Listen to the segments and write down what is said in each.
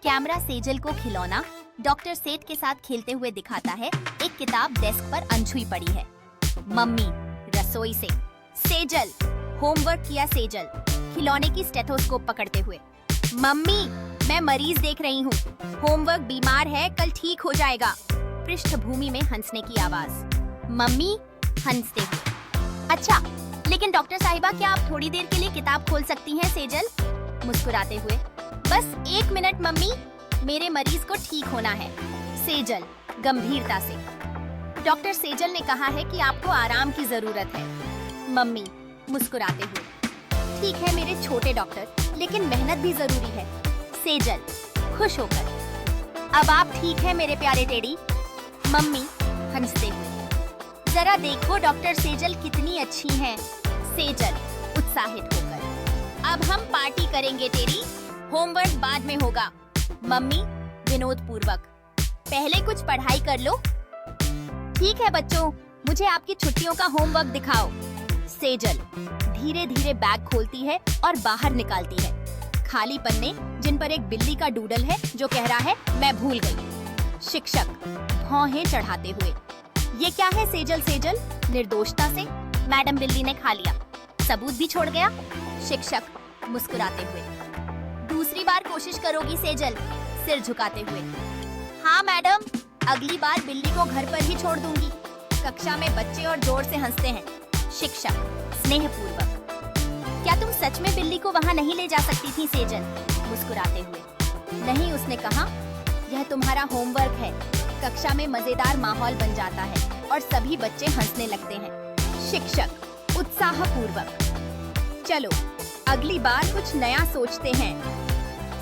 Camera Sejal को खिलौना doctor सेठ के साथ खेलते हुए दिखाता है। एक किताब डेस्क पर अनछुई पड़ी है। मम्मी रसोई से, सेजल होमवर्क किया। सेजल खिलौने की स्टेथोस्कोप पकड़ते हुए, मम्मी मैं मरीज देख रही हूँ, होमवर्क बीमार है, कल ठीक हो जाएगा। पृष्ठभूमि में हंसने की आवाज। मम्मी हंसते हुए, अच्छा लेकिन डॉक्टर साहिबा क्या आप थोड़ी देर के लिए किताब खोल सकती हैं? सेजल मुस्कुराते हुए, बस 1 मिनट मम्मी, मेरे मरीज को ठीक होना है। सेजल गंभीरता से, डॉक्टर सेजल ने कहा है कि आपको आराम की जरूरत है। मम्मी मुस्कुराते हुए, ठीक है मेरे छोटे डॉक्टर, लेकिन मेहनत भी जरूरी है। सेजल खुश होकर, अब आप ठीक हैं मेरे प्यारे टेडी। मम्मी हंसते हुए, जरा देखो डॉक्टर सेजल कितनी अच्छी हैं। सेजल उत्साहित होकर, अब हम पार्टी करेंगे टेडी, होमवर्क बाद में होगा। मम्मी विनोद पूर्वक, पहले कुछ पढ़ाई कर लो। ठीक है बच्चों, मुझे आपकी छुट्टियों का होमवर्क दिखाओ। सेजल धीरे धीरे बैग खोलती है और बाहर निकालती है खाली पन्ने जिन पर एक बिल्ली का डूडल है जो कह रहा है मैं भूल गई। शिक्षक भौहें चढ़ाते हुए, ये क्या है सेजल? सेजल निर्दोषता से, मैडम बिल्ली ने खा लिया, सबूत भी छोड़ गया। शिक्षक मुस्कुराते हुए, दूसरी बार कोशिश करोगी सेजल? सिर झुकाते हुए, हाँ मैडम, अगली बार बिल्ली को घर पर ही छोड़ दूंगी। कक्षा में बच्चे और जोर से हंसते हैं। शिक्षक स्नेहपूर्वक, क्या तुम सच में बिल्ली को वहाँ नहीं ले जा सकती थी? सेजल मुस्कुराते हुए, नहीं, उसने कहा यह तुम्हारा होमवर्क है। कक्षा में मजेदार माहौल बन जाता है और सभी बच्चे हंसने लगते हैं। शिक्षक उत्साहपूर्वक, चलो अगली बार कुछ नया सोचते हैं।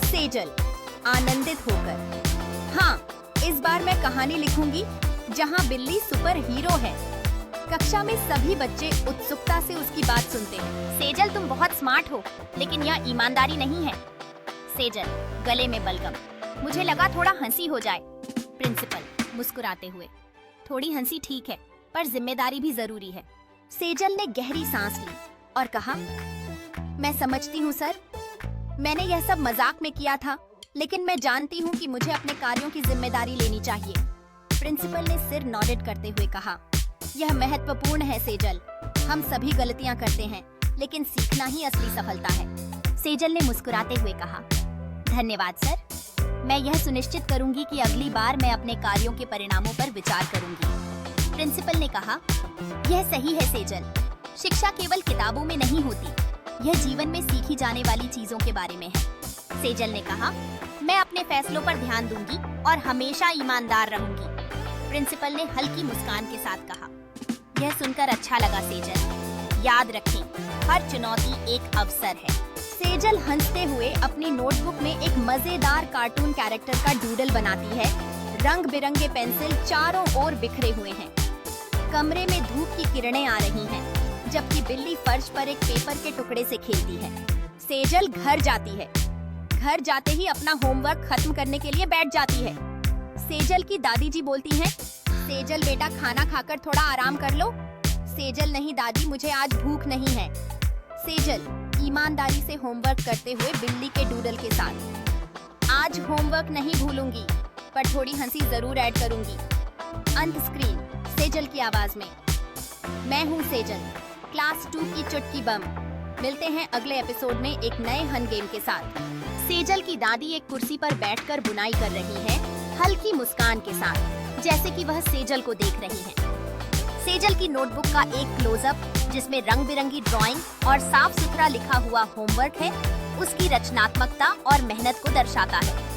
सेजल आनंदित होकर, हाँ इस बार मैं कहानी लिखूंगी जहाँ बिल्ली सुपर हीरो है। कक्षा में सभी बच्चे उत्सुकता से उसकी बात सुनते हैं। सेजल तुम बहुत स्मार्ट हो, लेकिन यह ईमानदारी नहीं है। सेजल गले में बलगम, मुझे लगा थोड़ा हंसी हो जाए। प्रिंसिपल मुस्कुराते हुए, थोड़ी हंसी ठीक है, पर जिम्मेदारी भी जरूरी है। सेजल ने गहरी सांस ली और कहा, मैं समझती हूँ सर, मैंने यह सब मजाक में किया था, लेकिन मैं जानती हूँ कि मुझे अपने कार्यों की जिम्मेदारी लेनी चाहिए। प्रिंसिपल ने सिर नॉडेड करते हुए कहा, यह महत्वपूर्ण है सेजल, हम सभी गलतियाँ करते हैं, लेकिन सीखना ही असली सफलता है। सेजल ने मुस्कुराते हुए कहा, धन्यवाद सर, मैं यह सुनिश्चित करूंगी कि अगली बार मैं अपने कार्यों के परिणामों पर विचार करूंगी। प्रिंसिपल ने कहा, यह सही है सेजल, शिक्षा केवल किताबों में नहीं होती, यह जीवन में सीखी जाने वाली चीजों के बारे में है। सेजल ने कहा, मैं अपने फैसलों पर ध्यान दूंगी और हमेशा ईमानदार रहूंगी। प्रिंसिपल ने हल्की मुस्कान के साथ कहा, यह सुनकर अच्छा लगा सेजल, याद रखें हर चुनौती एक अवसर है। सेजल हंसते हुए अपनी नोटबुक में एक मजेदार कार्टून कैरेक्टर का डूडल बनाती है। रंग बिरंगे पेंसिल चारों ओर बिखरे हुए हैं। कमरे में धूप की किरणें आ रही हैं, जबकि बिल्ली फर्श पर एक पेपर के टुकड़े से खेलती है। सेजल घर जाती है। घर जाते ही अपना होमवर्क खत्म करने के लिए बैठ जाती है। सेजल की दादी जी बोलती हैं, सेजल बेटा खाना खाकर थोड़ा आराम कर लो। सेजल नहीं दादी, मुझे आज भूख नहीं है। सेजल ईमानदारी से होमवर्क करते हुए बिल्ली के डूडल के साथ, आज होमवर्क नहीं भूलूंगी, पर थोड़ी हंसी जरूर ऐड करूंगी। अंत स्क्रीन सेजल की आवाज में, मैं हूँ सेजल, क्लास 2 की चुटकी बम। मिलते हैं अगले एपिसोड में एक नए हन गेम के साथ। सेजल की दादी एक कुर्सी पर बैठकर बुनाई कर रही है, हल्की मुस्कान के साथ, जैसे कि वह सेजल को देख रही हैं। सेजल की नोटबुक का एक क्लोजअप जिसमें रंग बिरंगी ड्राइंग और साफ सुथरा लिखा हुआ होमवर्क है, उसकी रचनात्मकता और मेहनत को दर्शाता है।